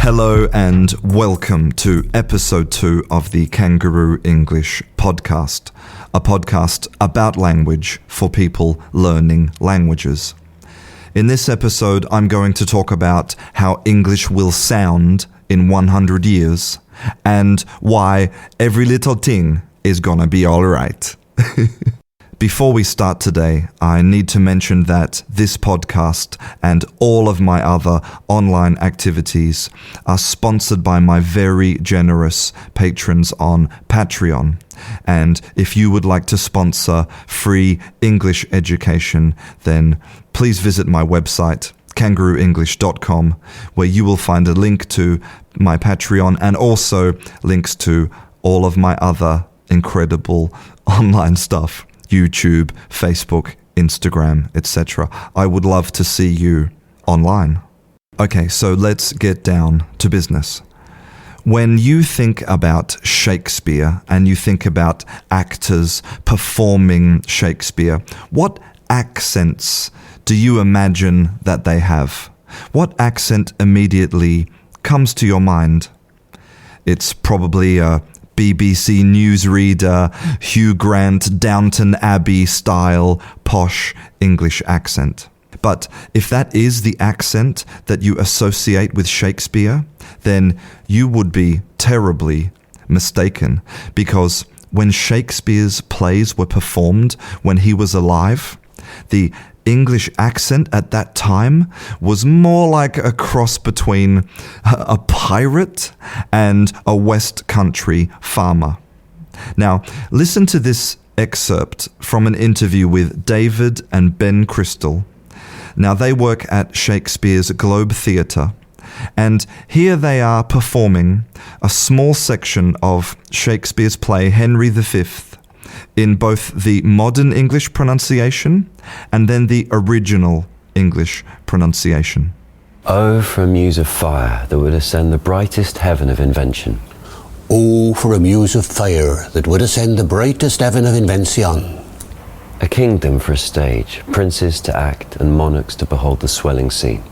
Hello and welcome to episode 2 of the Kangaroo English podcast, a podcast about language for people learning languages. In this episode, I'm going to talk about how English will sound in 100 years and why every little ting is gonna be alright. Before we start today, I need to mention that this podcast and all of my other online activities are sponsored by my very generous patrons on Patreon. And if you would like to sponsor free English education, then please visit my website, kangarooenglish.com, where you will find a link to my Patreon and also links to all of my other incredible online stuff. YouTube, Facebook, Instagram, etc. I would love to see you online. Okay, so let's get down to business. When you think about Shakespeare and you think about actors performing Shakespeare, what accents do you imagine that they have? What accent immediately comes to your mind? It's probably a BBC newsreader, Hugh Grant, Downton Abbey style, posh English accent. But if that is the accent that you associate with Shakespeare, then you would be terribly mistaken, because when Shakespeare's plays were performed when he was alive, the English accent at that time was more like a cross between a pirate and a West Country farmer. Now, listen to this excerpt from an interview with David and Ben Crystal. Now, they work at Shakespeare's Globe Theatre, and here they are performing a small section of Shakespeare's play Henry V in both the modern English pronunciation and then the original English pronunciation. Oh, for a muse of fire that would ascend the brightest heaven of invention. Oh, for a muse of fire that would ascend the brightest heaven of invention. A kingdom for a stage, princes to act and monarchs to behold the swelling scene.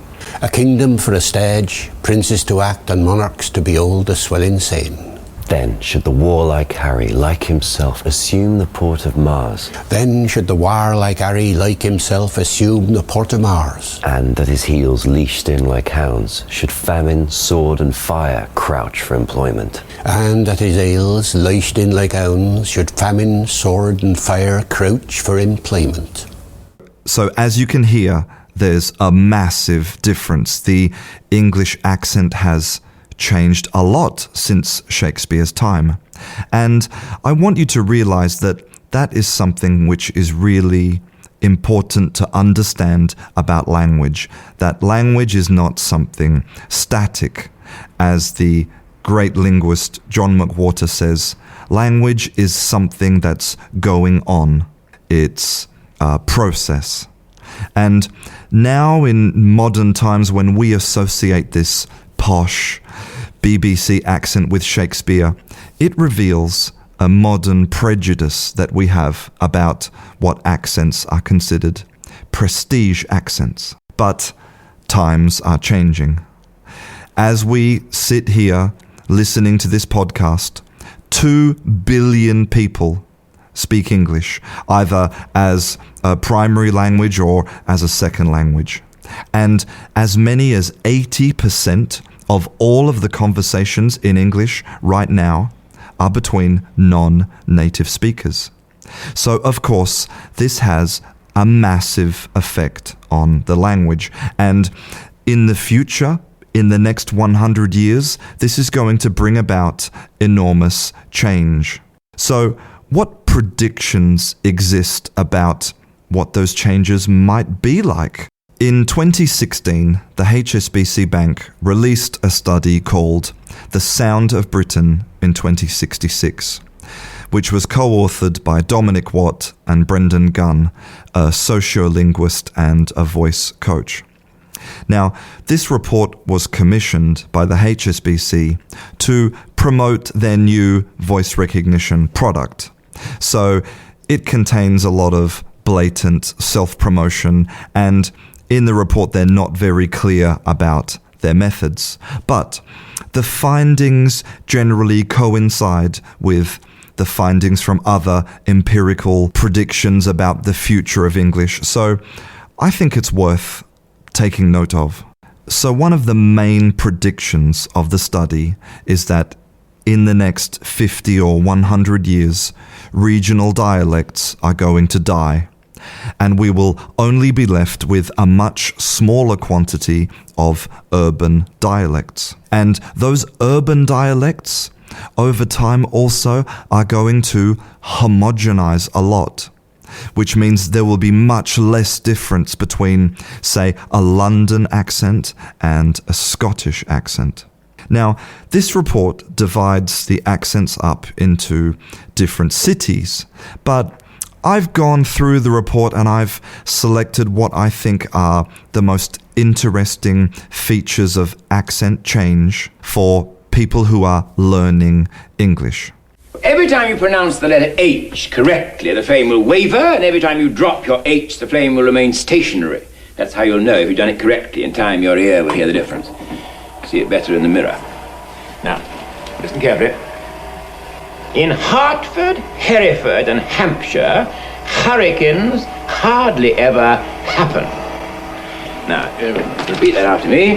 A kingdom for a stage, princes to act and monarchs to behold the swelling scene. Then should the warlike Harry, like himself, assume the port of Mars. Then should the warlike Harry, like himself, assume the port of Mars. And at his heels, leashed in like hounds, should famine, sword and fire crouch for employment. And at his heels, leashed in like hounds, should famine, sword and fire crouch for employment. So as you can hear, there's a massive difference. The English accent has changed a lot since Shakespeare's time. And I want you to realize that that is something which is really important to understand about language. That language is not something static. As the great linguist John McWhorter says, language is something that's going on. It's a process. And now in modern times, when we associate this posh BBC accent with Shakespeare, it reveals a modern prejudice that we have about what accents are considered prestige accents. But times are changing. As we sit here listening to this podcast, 2 billion people speak English, either as a primary language or as a second language. And as many as 80% of all of the conversations in English right now are between non-native speakers. So, of course, this has a massive effect on the language. And in the future, in the next 100 years, this is going to bring about enormous change. So, what predictions exist about what those changes might be like? In 2016, the HSBC Bank released a study called The Sound of Britain in 2066, which was co-authored by Dominic Watt and Brendan Gunn, a sociolinguist and a voice coach. Now, this report was commissioned by the HSBC to promote their new voice recognition product. So it contains a lot of blatant self-promotion, and in the report they're not very clear about their methods. But the findings generally coincide with the findings from other empirical predictions about the future of English. So I think it's worth taking note of. So one of the main predictions of the study is that in the next 50 or 100 years, regional dialects are going to die, and we will only be left with a much smaller quantity of urban dialects. And those urban dialects, over time also, are going to homogenize a lot, which means there will be much less difference between, say, a London accent and a Scottish accent. Now, this report divides the accents up into different cities, but I've gone through the report and I've selected what I think are the most interesting features of accent change for people who are learning English. Every time you pronounce the letter H correctly, the flame will waver, and every time you drop your H, the flame will remain stationary. That's how you'll know if you've done it correctly. In time, your ear will hear the difference. See it better in the mirror. Now, listen carefully. In Hertford, Hereford, and Hampshire, hurricanes hardly ever happen. Now, repeat that after me.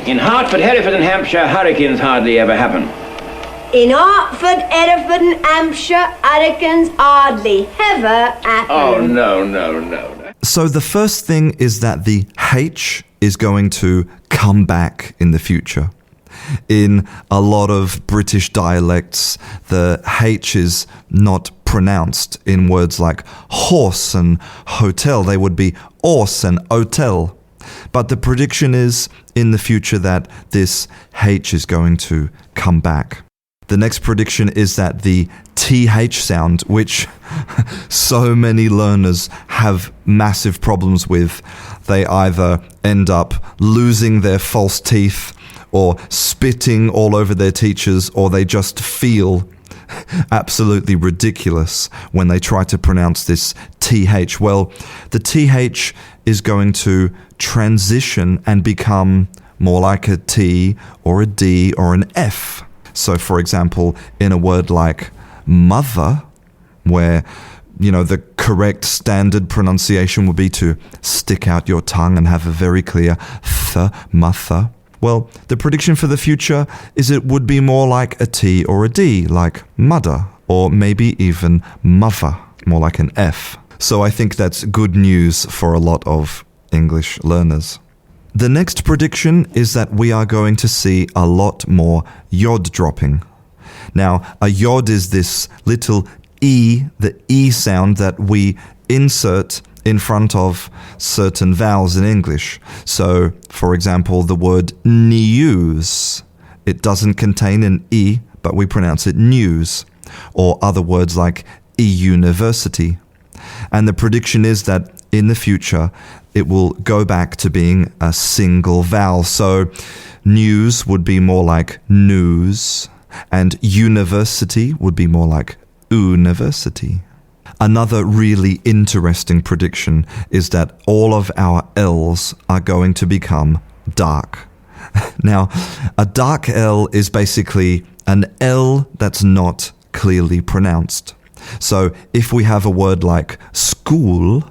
In Hertford, Hereford, and Hampshire, hurricanes hardly ever happen. In Hertford, Hereford and Hampshire, hurricanes hardly ever happen. Oh, no. So the first thing is that the H is going to come back in the future. In a lot of British dialects, the H is not pronounced in words like horse and hotel. They would be horse and hotel. But the prediction is in the future that this H is going to come back. The next prediction is that the TH sound, which so many learners have massive problems with, they either end up losing their false teeth or spitting all over their teachers, or they just feel absolutely ridiculous when they try to pronounce this TH. Well, the TH is going to transition and become more like a T or a D or an F. So, for example, in a word like mother, where, the correct standard pronunciation would be to stick out your tongue and have a very clear th, mother. Well, the prediction for the future is it would be more like a T or a D, like mudder, or maybe even mother, more like an F. So I think that's good news for a lot of English learners. The next prediction is that we are going to see a lot more yod dropping. Now, a yod is this little E, the E sound that we insert in front of certain vowels in English. So, for example, the word news. It doesn't contain an E, but we pronounce it news. Or other words like e-university. And the prediction is that in the future, it will go back to being a single vowel. So news would be more like news, and university would be more like university. Another really interesting prediction is that all of our L's are going to become dark. Now, a dark L is basically an L that's not clearly pronounced. So if we have a word like school,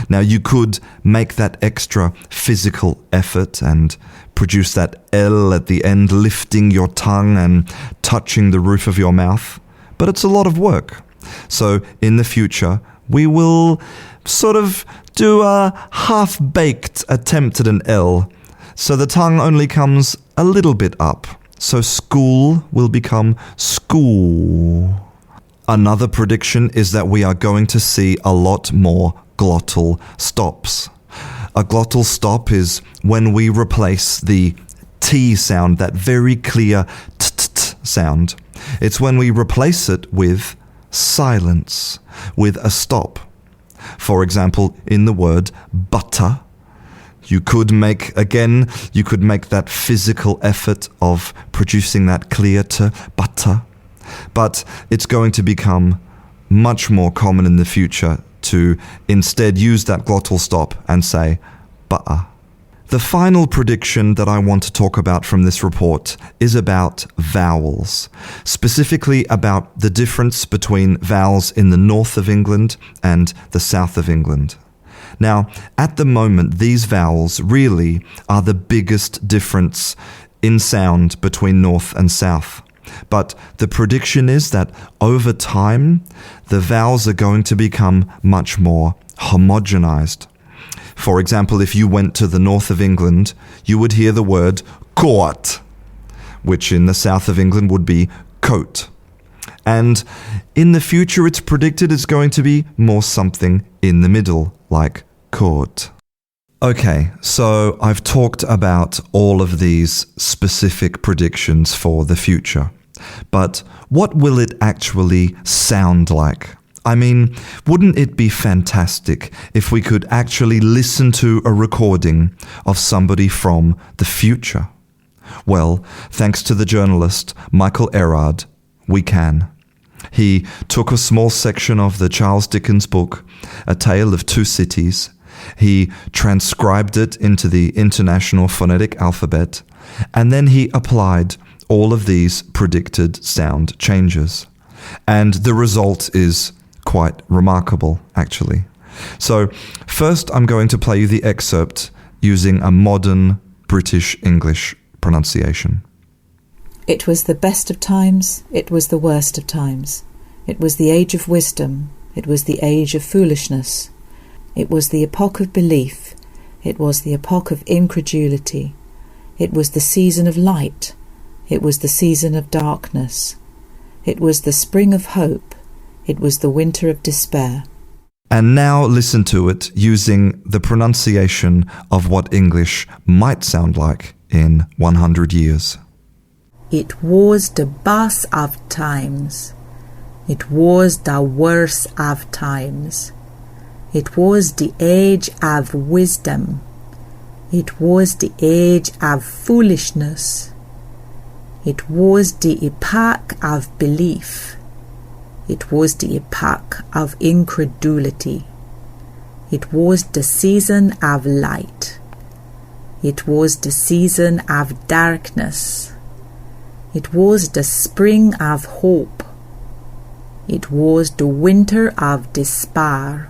now you could make that extra physical effort and produce that L at the end, lifting your tongue and touching the roof of your mouth, but it's a lot of work. So in the future, we will sort of do a half-baked attempt at an L, so the tongue only comes a little bit up. So school will become school. Another prediction is that we are going to see a lot more glottal stops. A glottal stop is when we replace the T sound, that very clear t-t-t sound. It's when we replace it with silence, with a stop. For example, in the word butter, you could make that physical effort of producing that clear to butter. But it's going to become much more common in the future to instead use that glottal stop and say butter. The final prediction that I want to talk about from this report is about vowels, specifically about the difference between vowels in the north of England and the south of England. Now, at the moment, these vowels really are the biggest difference in sound between north and south. But the prediction is that over time, the vowels are going to become much more homogenized. For example, if you went to the north of England, you would hear the word coat, which in the south of England would be coat. And in the future, it's predicted it's going to be more something in the middle, like court. Okay, so I've talked about all of these specific predictions for the future. But what will it actually sound like? I mean, wouldn't it be fantastic if we could actually listen to a recording of somebody from the future? Well, thanks to the journalist Michael Erard, we can. He took a small section of the Charles Dickens book, A Tale of Two Cities. He transcribed it into the International Phonetic Alphabet, and then he applied all of these predicted sound changes. And the result is quite remarkable, actually. So first I'm going to play you the excerpt using a modern British English pronunciation. It was the best of times, it was the worst of times. It was the age of wisdom, it was the age of foolishness. It was the epoch of belief, it was the epoch of incredulity. It was the season of light, it was the season of darkness. It was the spring of hope, it was the winter of despair. And now listen to it using the pronunciation of what English might sound like in 100 years. It was the best of times. It was the worst of times. It was the age of wisdom. It was the age of foolishness. It was the epoch of belief. It was the epoch of incredulity. It was the season of light. It was the season of darkness. It was the spring of hope. It was the winter of despair.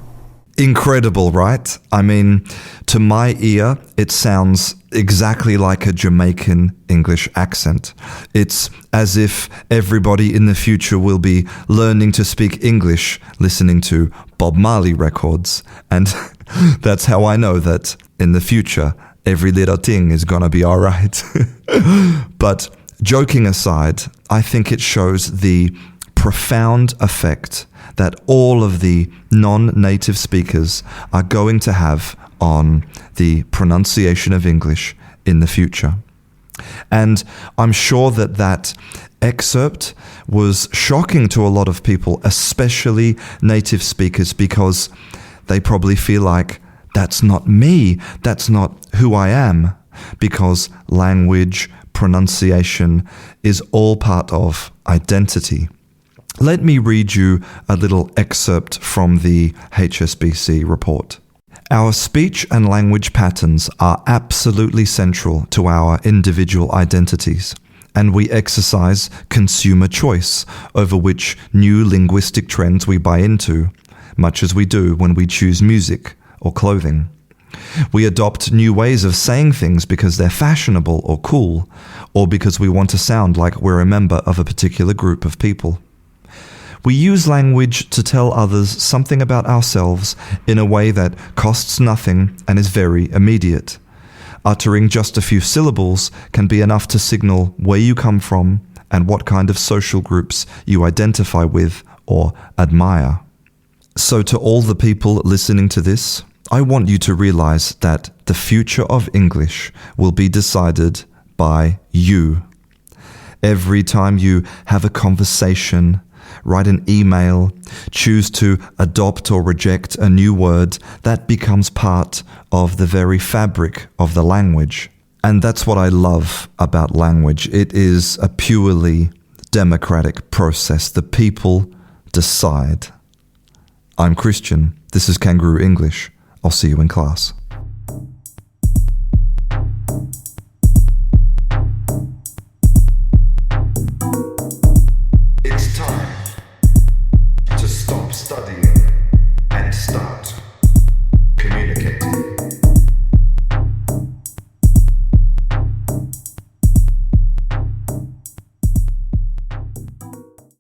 Incredible, right? I mean, to my ear, it sounds exactly like a Jamaican English accent. It's as if everybody in the future will be learning to speak English, listening to Bob Marley records. And that's how I know that in the future, every little ting is gonna be alright. But joking aside, I think it shows the profound effect that all of the non-native speakers are going to have on the pronunciation of English in the future. And I'm sure that that excerpt was shocking to a lot of people, especially native speakers, because they probably feel like, that's not me, that's not who I am, because language, pronunciation is all part of identity. Let me read you a little excerpt from the HSBC report. Our speech and language patterns are absolutely central to our individual identities, and we exercise consumer choice over which new linguistic trends we buy into, much as we do when we choose music or clothing. We adopt new ways of saying things because they're fashionable or cool, or because we want to sound like we're a member of a particular group of people. We use language to tell others something about ourselves in a way that costs nothing and is very immediate. Uttering just a few syllables can be enough to signal where you come from and what kind of social groups you identify with or admire. So to all the people listening to this, I want you to realize that the future of English will be decided by you. Every time you have a conversation, write an email, choose to adopt or reject a new word, that becomes part of the very fabric of the language. And that's what I love about language. It is a purely democratic process. The people decide. I'm Christian. This is Kangaroo English. I'll see you in class.